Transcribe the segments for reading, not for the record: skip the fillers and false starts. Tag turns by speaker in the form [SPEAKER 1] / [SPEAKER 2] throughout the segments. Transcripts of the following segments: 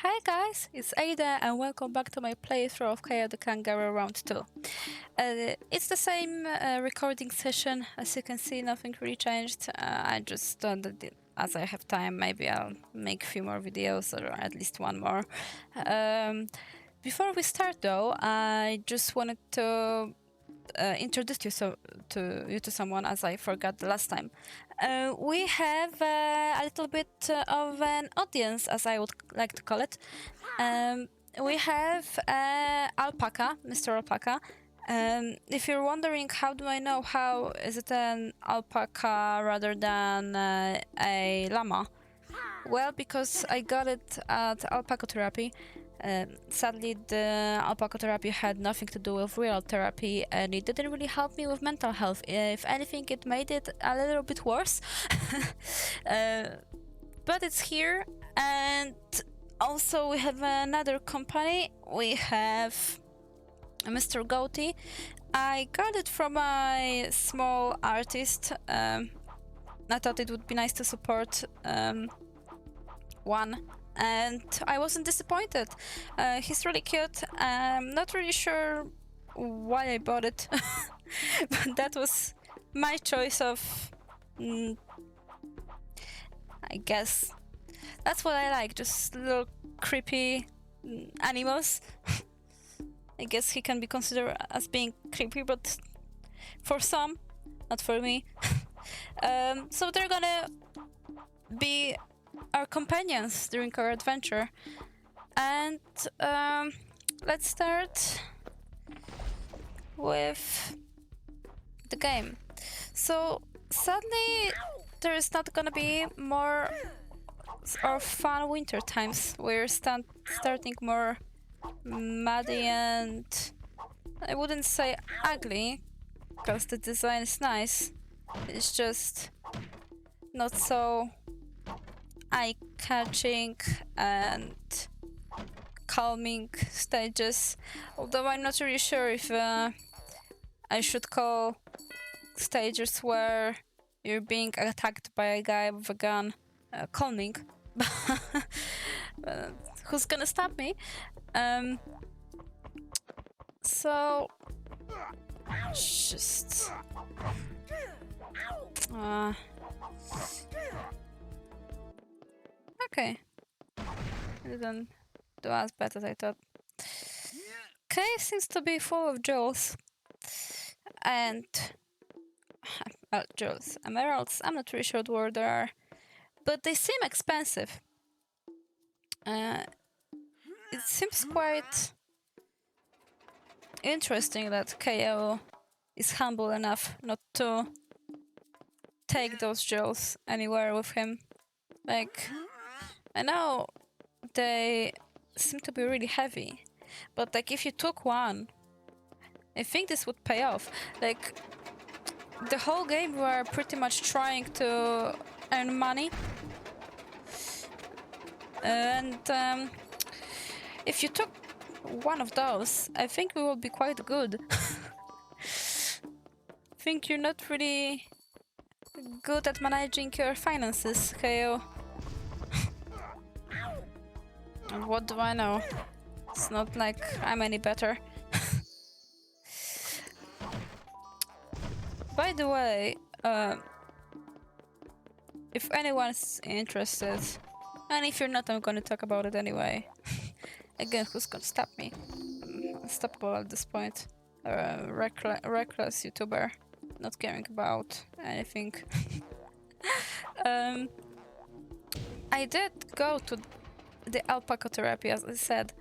[SPEAKER 1] Hi guys, it's Ada and welcome back to my playthrough of KAO the Kangaroo Round 2. It's the same recording session, as you can see, nothing really changed. I just thought that as I have time, maybe I'll make a few more videos, or at least one more. Before we start though, I just wanted to introduce you to someone, as I forgot the last time. We have a little bit of an audience, as I would like to call it. We have Alpaca, Mr. Alpaca. If you're wondering how do I know how is it an alpaca rather than a llama, well, because I got it at alpaca therapy. Sadly, the alpaca therapy had nothing to do with real therapy, and it didn't really help me with mental health. If anything, it made it a little bit worse. But it's here, and also we have another company. We have Mr. Goatee. I got it from a small artist. I thought it would be nice to support one, and I wasn't disappointed. He's really cute. I'm not really sure why I bought it, but that was my choice of... I guess that's what I like, just little creepy animals. I guess he can be considered as being creepy, but for some, not for me. So they're gonna be our companions during our adventure. And let's start with the game. So sadly, there is not gonna be more or fun winter times. We're starting more muddy and I wouldn't say ugly, because the design is nice. It's just not so eye-catching and calming stages. Although I'm not really sure if I should call stages where you're being attacked by a guy with a gun calming. Who's gonna stop me? So just okay, it didn't do as bad as I thought. Okay, seems to be full of jewels and jewels, emeralds. I'm not really sure where they are, but they seem expensive. It seems quite interesting that KAO is humble enough not to take those jewels anywhere with him. Like, I know they seem to be really heavy, but like if you took one, I think this would pay off. Like, the whole game we are pretty much trying to earn money, and if you took one of those, I think we will be quite good. I think you're not really good at managing your finances, KAO. And what do I know? It's not like I'm any better. By the way, if anyone's interested, and if you're not, I'm gonna talk about it anyway. Again, who's gonna stop me? Unstoppable at this point. Reckless YouTuber, not caring about anything. I did go to the alpaca therapy, as I said.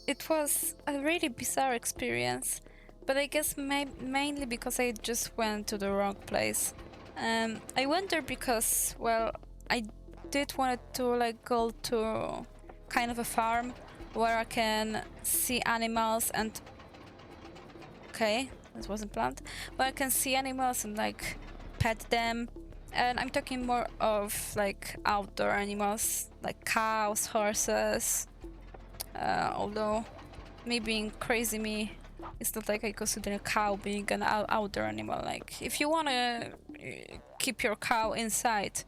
[SPEAKER 1] It was a really bizarre experience, but I guess mainly because I just went to the wrong place. I went there because, well, I did want to like go to kind of a farm where I can see animals and... Okay, this wasn't planned. Where I can see animals and like pet them. And I'm talking more of like outdoor animals, like cows, horses. Although me being crazy it's not like I consider a cow being an outdoor animal. Like, if you wanna keep your cow inside,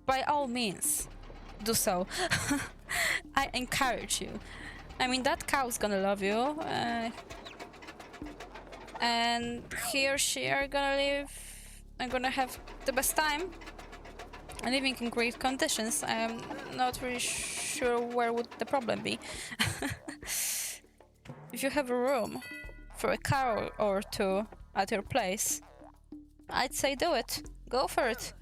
[SPEAKER 1] by all means, do so. I encourage you. I mean, that cow's gonna love you, and he or she are gonna live and gonna have the best time living in great conditions. I'm not really sure where would the problem be. If you have a room for a cow or two at your place, I'd say do it. Go for it.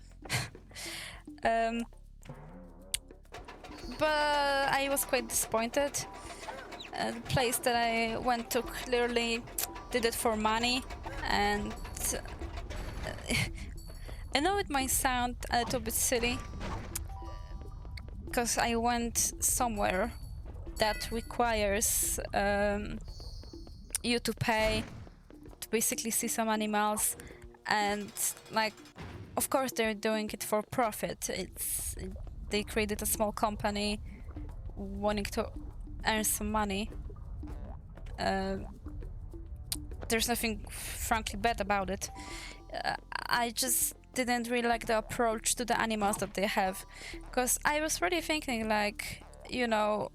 [SPEAKER 1] But I was quite disappointed. The place that I went to clearly did it for money, and I know it might sound a little bit silly, because I went somewhere that requires you to pay to basically see some animals, and like, of course they're doing it for profit. They created a small company wanting to earn some money. There's nothing frankly bad about it. I just didn't really like the approach to the animals that they have, because I was really thinking, like, you know,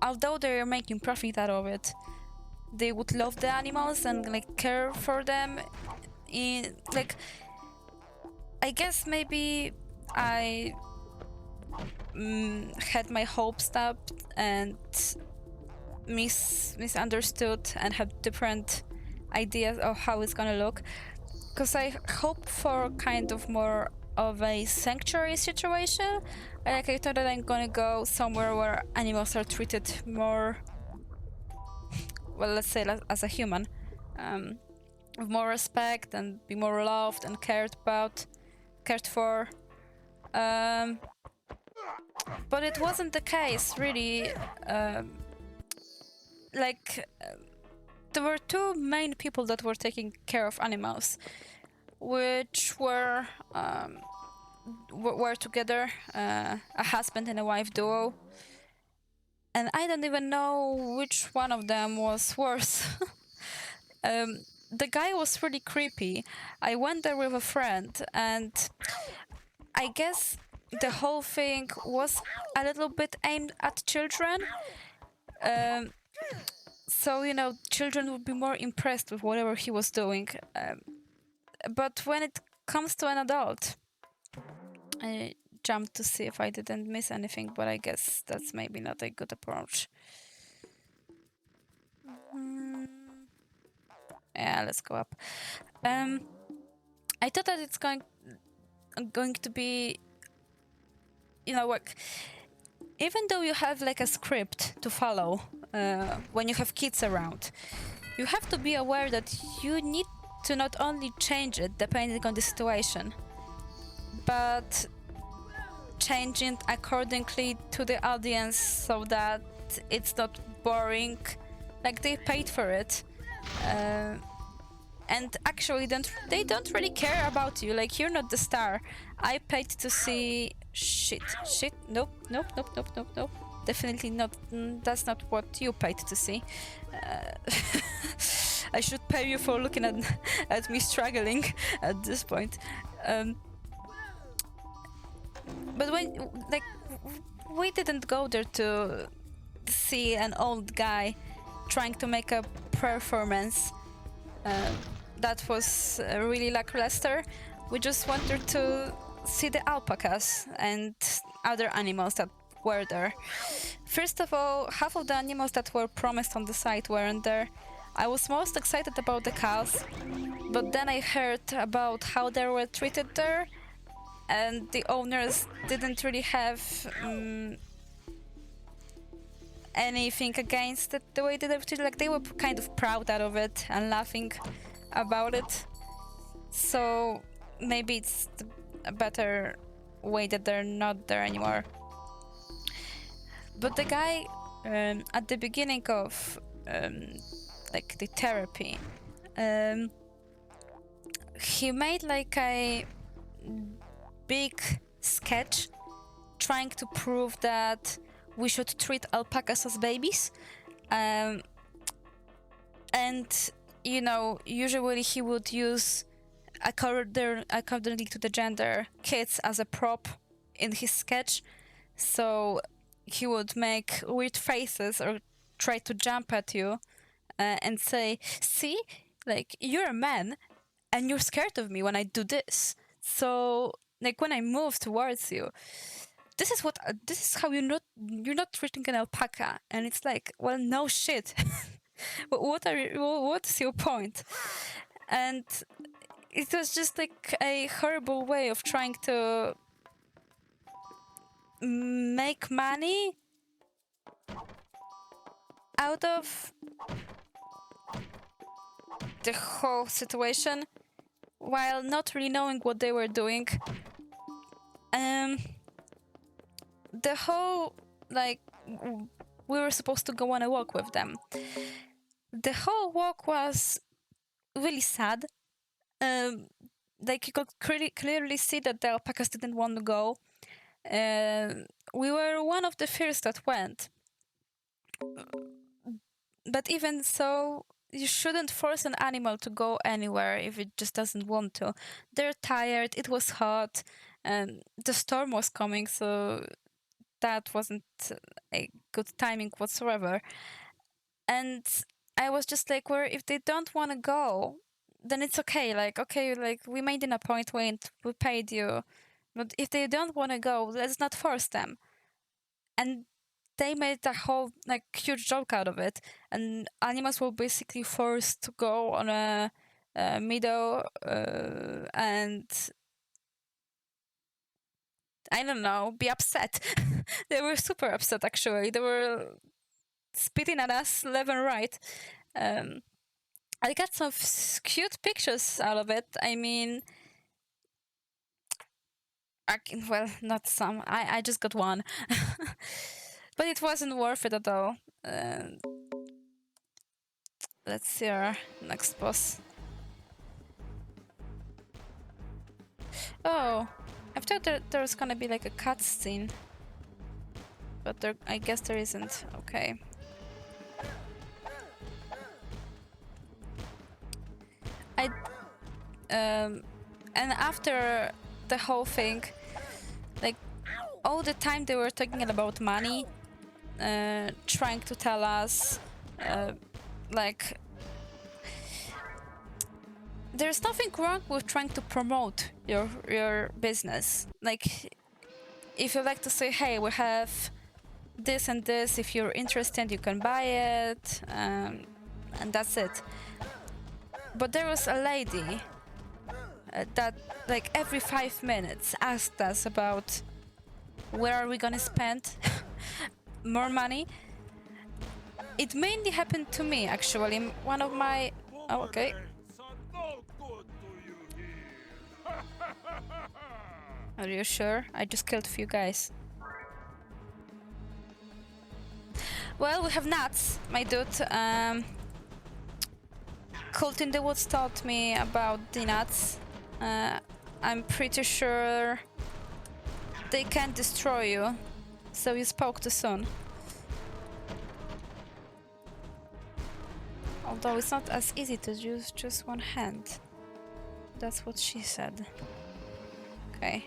[SPEAKER 1] although they're making profit out of it, they would love the animals and like care for them. Like, I guess maybe I had my hopes up and misunderstood and had different ideas of how it's gonna look, because I hope for kind of more of a sanctuary situation. Like, I thought that I'm gonna go somewhere where animals are treated more, well, let's say as a human, with more respect and be more loved and cared for. But it wasn't the case, really. There were two main people that were taking care of animals, which were together, a husband and a wife duo, and I don't even know which one of them was worse. The guy was really creepy. I went there with a friend, and I guess the whole thing was a little bit aimed at children. So, you know, children would be more impressed with whatever he was doing. But when it comes to an adult, I jumped to see if I didn't miss anything, but I guess that's maybe not a good approach. Yeah, let's go up. I thought that it's going to be, you know, like, even though you have like a script to follow when you have kids around, you have to be aware that you need to not only change it depending on the situation, but change it accordingly to the audience so that it's not boring. Like, they paid for it. And actually they don't really care about you. Like, you're not the star. I paid to see shit. Nope. Definitely not. That's not what you paid to see. I should pay you for looking at me struggling at this point. But when, like, we didn't go there to see an old guy trying to make a performance that was really lackluster. We just wanted to see the alpacas and other animals that were there. First of all, half of the animals that were promised on the site weren't there. I was most excited about the cows, but then I heard about how they were treated there, and the owners didn't really have anything against it, the way they were treated. Like, they were kind of proud out of it and laughing about it. So maybe it's a better way that they're not there anymore. But the guy at the beginning of like the therapy, he made like a big sketch trying to prove that we should treat alpacas as babies, and you know, usually he would use, accordingly to the gender, kids as a prop in his sketch. So he would make weird faces or try to jump at you and say, see, like, you're a man and you're scared of me when I do this. So, like, when I move towards you, this is how you're not treating an alpaca. And it's like, well, no shit. What's your point? And it was just like a horrible way of trying to make money out of the whole situation while not really knowing what they were doing. The whole, like, we were supposed to go on a walk with them. The whole walk was really sad. Like, you could clearly see that the alpacas didn't want to go. We were one of the first that went. But even so, you shouldn't force an animal to go anywhere if it just doesn't want to. They're tired, it was hot, and the storm was coming, so that wasn't a good timing whatsoever. And I was just like, well, if they don't want to go, then it's okay. Like, okay, like, we made an appointment, we paid you. But if they don't want to go, let's not force them. And they made a whole, like, huge joke out of it. And animals were basically forced to go on a meadow and, I don't know, be upset. They were super upset, actually. They were spitting at us left and right. I got some cute pictures out of it. I mean, well, not some. I just got one. But it wasn't worth it at all. Let's see our next boss. Oh, I thought there was gonna be like a cutscene. But I guess there isn't. Okay. And after the whole thing, like, all the time they were talking about money, trying to tell us, like, there's nothing wrong with trying to promote your business. Like, if you like to say, hey, we have this and this, if you're interested, you can buy it, and that's it. But there was a lady that, like, every 5 minutes asked us about where are we gonna spend more money. It mainly happened to me, actually. One of my... Oh, okay. Are you sure? I just killed a few guys. Well, we have nuts, my dude. Cult in the Woods taught me about the nuts. I'm pretty sure they can't destroy you, so you spoke too soon. Although it's not as easy to use just one hand. That's what she said. Okay.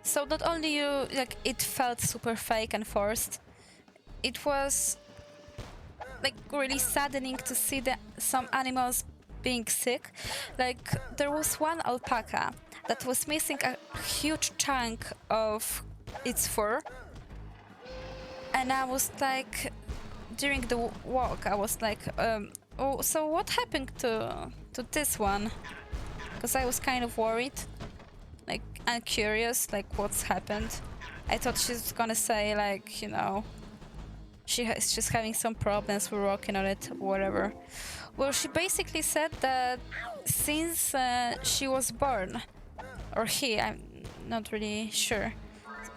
[SPEAKER 1] So not only like, it felt super fake and forced, it was, like, really saddening to see some animals being sick. Like, there was one alpaca that was missing a huge chunk of its fur. And I was like, during the walk, I was like, oh, so what happened to this one? Because I was kind of worried. Like, I'm curious, like, what's happened. I thought she's gonna say, like, you know, she's having some problems, we're working on it, whatever. Well, she basically said that since she was born, or he, I'm not really sure,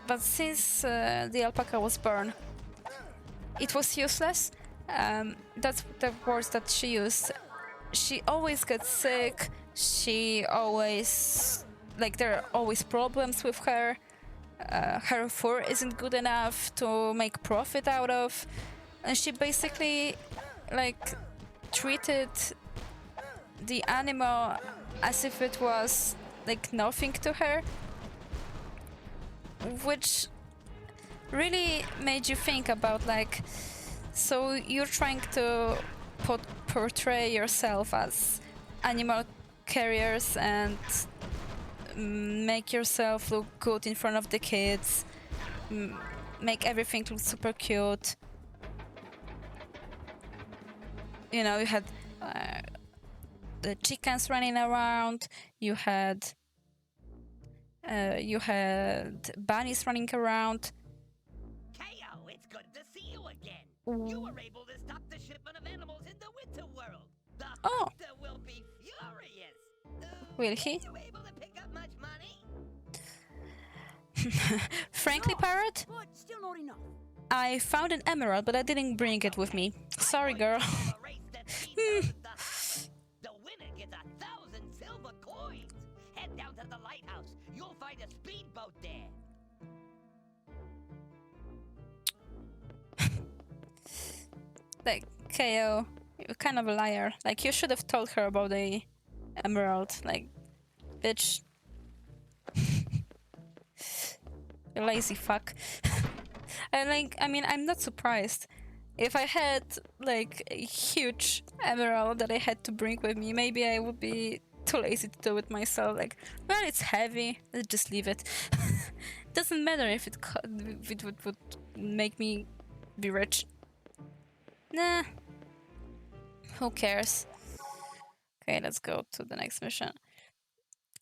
[SPEAKER 1] but since the alpaca was born, it was useless. That's the words that she used. She always gets sick, she always... Like, there are always problems with her. Her fur isn't good enough to make profit out of. And she basically, like, treated the animal as if it was like nothing to her, which really made you think about like, so you're trying to portray yourself as animal carriers and make yourself look good in front of the kids, make everything look super cute. You know, you had the chickens running around, you had bunnies running around.
[SPEAKER 2] KAO, it's good to see you again. You were able to stop the shipment of animals in the winter world. The hunter will be furious.
[SPEAKER 1] Will he?
[SPEAKER 2] Were you able to pick up much money?
[SPEAKER 1] Frankly, Parrot,
[SPEAKER 3] But still not enough.
[SPEAKER 1] I found an emerald, but I didn't bring it with me. Sorry, girl.
[SPEAKER 2] The winner gets 1,000 silver coins. Head down to the lighthouse. You'll find a speedboat there.
[SPEAKER 1] Like, KO, you're kind of a liar. Like, you should have told her about the emerald. Like, bitch. You lazy fuck. I mean, I'm not surprised. If I had, like, a huge emerald that I had to bring with me, maybe I would be too lazy to do it myself. Like, well, it's heavy, let's just leave it. Doesn't matter if it would make me be rich. Nah. Who cares? Okay, let's go to the next mission.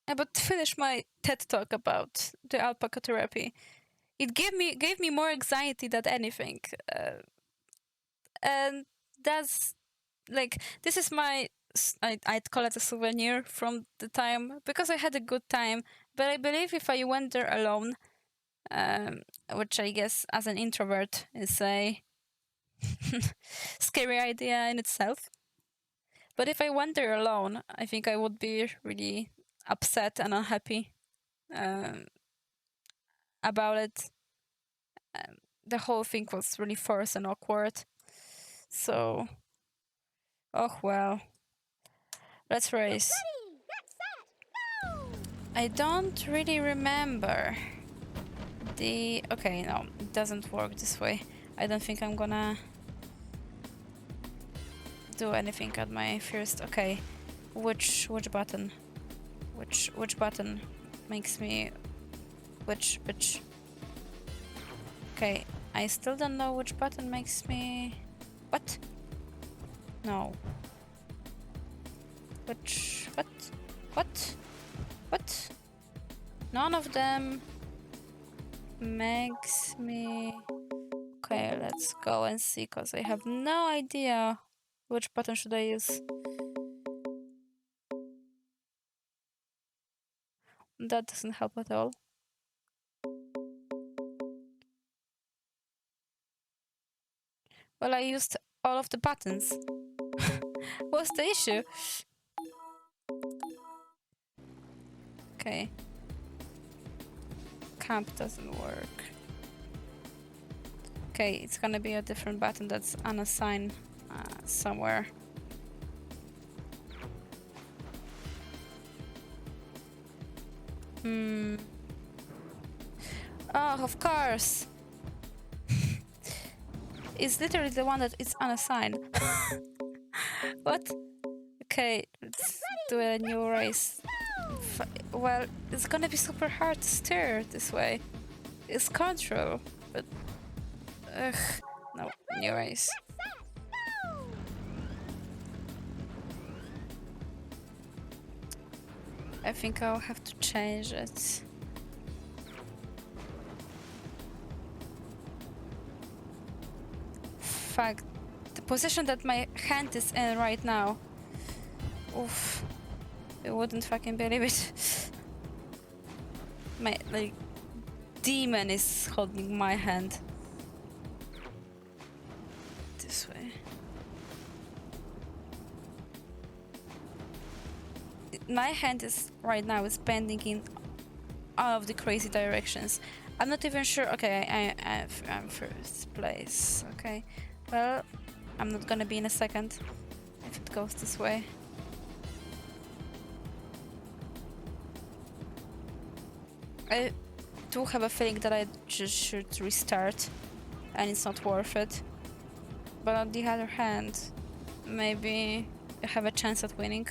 [SPEAKER 1] But to finish my TED talk about the alpaca therapy, it gave me more anxiety than anything. And that's like, this is my, I'd call it a souvenir from the time, because I had a good time. But I believe if I went there alone, which I guess as an introvert is a scary idea in itself. But if I went there alone, I think I would be really upset and unhappy about it. The whole thing was really forced and awkward. So, oh well. Let's race. I don't really remember the... Okay, no, it doesn't work this way. I don't think I'm gonna do anything at my first... Okay, which button? Which button makes me... Which... Okay, I still don't know which button makes me... What? No. Which... What? What? What? None of them makes me... Okay, let's go and see, because I have no idea which button should I use. That doesn't help at all. Well, I used all of the buttons. What's the issue? Okay. Camp doesn't work. Okay, it's gonna be a different button that's unassigned somewhere. Oh, of course! It's literally the one that is unassigned. What? Okay, let's do a new race. Well, it's gonna be super hard to steer this way. It's control, but... Ugh, no, new race. I think I'll have to change it. Fuck, the position that my hand is in right now. Oof, you wouldn't fucking believe it. My, like, demon is holding my hand. This way. My hand is right now is bending in all of the crazy directions. I'm not even sure. Okay, I'm first place. Okay, well, I'm not gonna be in a second if it goes this way. I do have a feeling that I just should restart and it's not worth it. But on the other hand, maybe I have a chance at winning.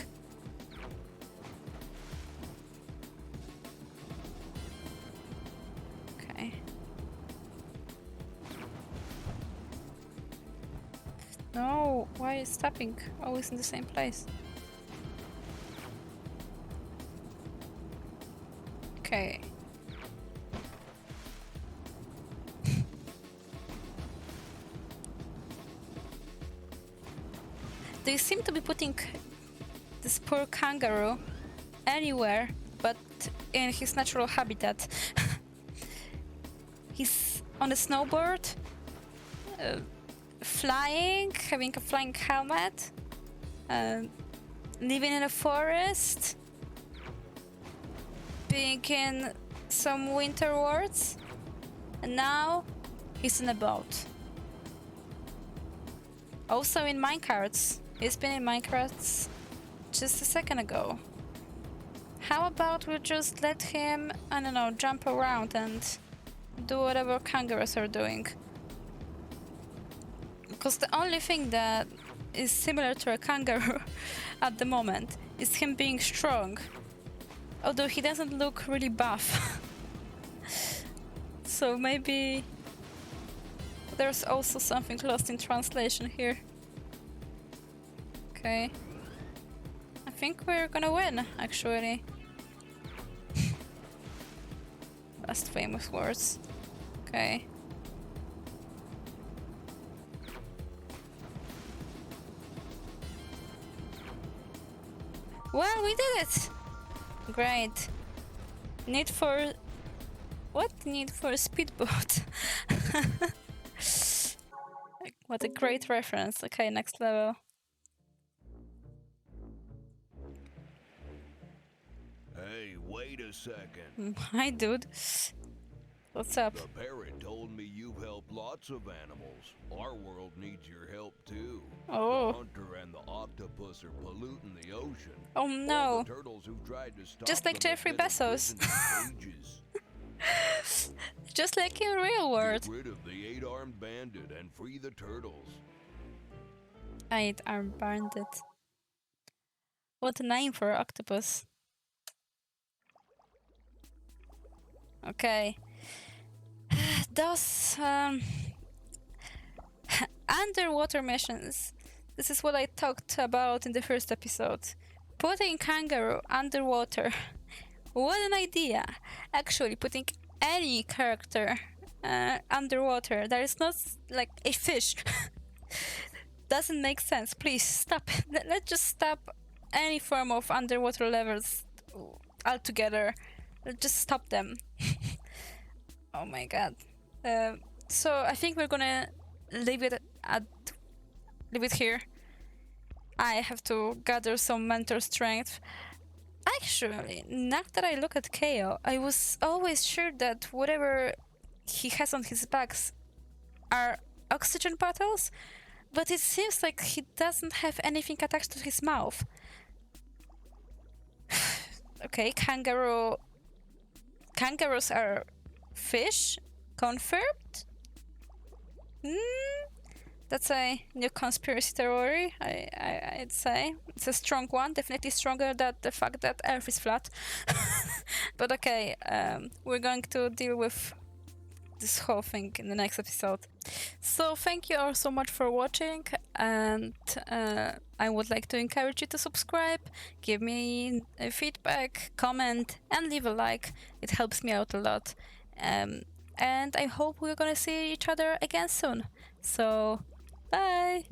[SPEAKER 1] Okay. No, why is stopping? Always in the same place. Okay. They seem to be putting this poor kangaroo anywhere but in his natural habitat. He's on a snowboard, flying, having a flying helmet, living in a forest, being in some winter woods, and now he's in a boat. Also in minecarts. He's been in minecarts just a second ago. How about we just let him, I don't know, jump around and do whatever kangaroos are doing? Because the only thing that is similar to a kangaroo at the moment is him being strong. Although he doesn't look really buff. So maybe there's also something lost in translation here. Okay. I think we're gonna win, actually. Last famous words. Okay. Well, we did it! Great. Need for... What? Need for a speedboat. What a great reference. Okay, next level.
[SPEAKER 3] Hey, wait a second.
[SPEAKER 1] Hi, dude. What's up?
[SPEAKER 3] The parrot told me you've helped lots of animals. Our world needs your help too.
[SPEAKER 1] Oh.
[SPEAKER 3] The hunter and the octopus are polluting the ocean.
[SPEAKER 1] Oh
[SPEAKER 3] All
[SPEAKER 1] no.
[SPEAKER 3] the turtles who've tried to stop
[SPEAKER 1] Just like
[SPEAKER 3] them have
[SPEAKER 1] Jeffrey
[SPEAKER 3] been
[SPEAKER 1] Bezos.
[SPEAKER 3] imprisoned in cages.
[SPEAKER 1] Just like in real world.
[SPEAKER 3] Get rid of the 8-armed bandit and free the turtles.
[SPEAKER 1] 8-armed bandit. What a name for an octopus. Okay. Those underwater missions. This is what I talked about in the first episode. Putting Kangaroo underwater. What an idea! Actually, putting any character underwater that is not like a fish doesn't make sense. Please stop. Let's just stop any form of underwater levels altogether. Let's just stop them. Oh my god. So I think we're gonna leave it here. I have to gather some mental strength. Actually, now that I look at KAO, I was always sure that whatever he has on his backs are oxygen bottles, but it seems like he doesn't have anything attached to his mouth. Okay, kangaroos are fish? Confirmed? That's a new conspiracy theory, I'd say. It's a strong one, definitely stronger than the fact that Earth is flat. But okay, we're going to deal with this whole thing in the next episode. So thank you all so much for watching, and I would like to encourage you to subscribe, give me feedback, comment, and leave a like. It helps me out a lot. And I hope we're gonna see each other again soon. So, bye!